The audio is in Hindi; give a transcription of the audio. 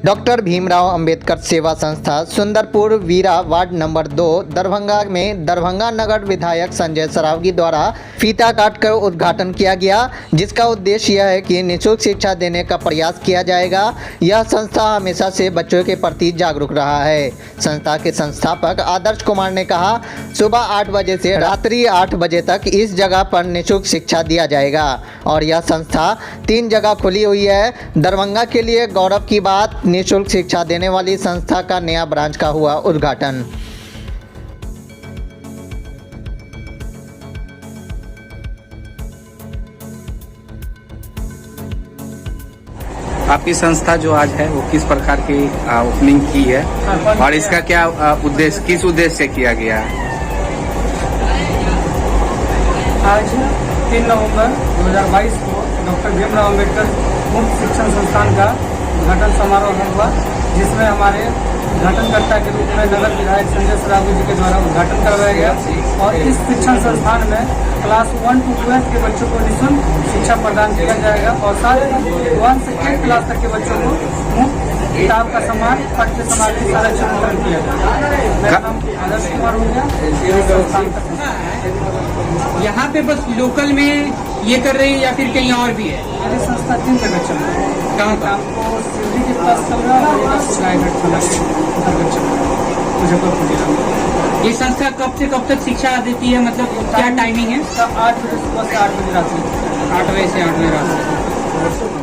डॉक्टर भीमराव अंबेडकर सेवा संस्था सुंदरपुर वीरा वार्ड नंबर 2 दरभंगा में दरभंगा नगर विधायक संजय सरावगी द्वारा फीता काटकर उद्घाटन किया गया, जिसका उद्देश्य यह है कि निःशुल्क शिक्षा देने का प्रयास किया जाएगा। यह संस्था हमेशा से बच्चों के प्रति जागरूक रहा है। संस्था के संस्थापक आदर्श कुमार ने कहा, सुबह 8 बजे से रात्रि 8 बजे तक इस जगह पर निःशुल्क शिक्षा दिया जाएगा और यह संस्था 3 जगह खुली हुई है। दरभंगा के लिए गौरव की बात, निःशुल्क शिक्षा देने वाली संस्था का नया ब्रांच का हुआ उद्घाटन। आपकी संस्था जो आज है वो किस प्रकार की ओपनिंग की है और इसका क्या उद्देश्य, किस उद्देश्य से किया गया है? आज 3 नवंबर 2022 को डॉक्टर भीमराव अंबेडकर मुक्त शिक्षण संस्थान का उद्घाटन समारोह हुआ, जिसमें हमारे उद्घाटनकर्ता के रूप में नगर विधायक संजय सरावगी जी के द्वारा उद्घाटन करवाया गया। और इस शिक्षण संस्थान में क्लास 1 to 12 के बच्चों को निःशुल्क शिक्षा प्रदान किया जाएगा और साथ ही 1 से 8 क्लास तक के बच्चों को मुफ्त किताब का सामान, पाठ्य सामग्री सारा वितरण किया जाएगा। मेरा नाम आदर्श कुमार हो गया। यहाँ पे बस लोकल में ये कर रही है या फिर कहीं और भी है? मेरी संस्था 3 जगह चल रही है। कहाँ का? आपको सिवनी के पास चल रहा है और रायगढ़ थाना के अंतर्गत चल रहा है, मुजफ्फरपुर जिला में। ये संस्था कब से कब तक शिक्षा देती है, मतलब क्या टाइमिंग है? 8 बजे सुबह से 8 बजे रात में। 8 बजे से 8 बजे रात।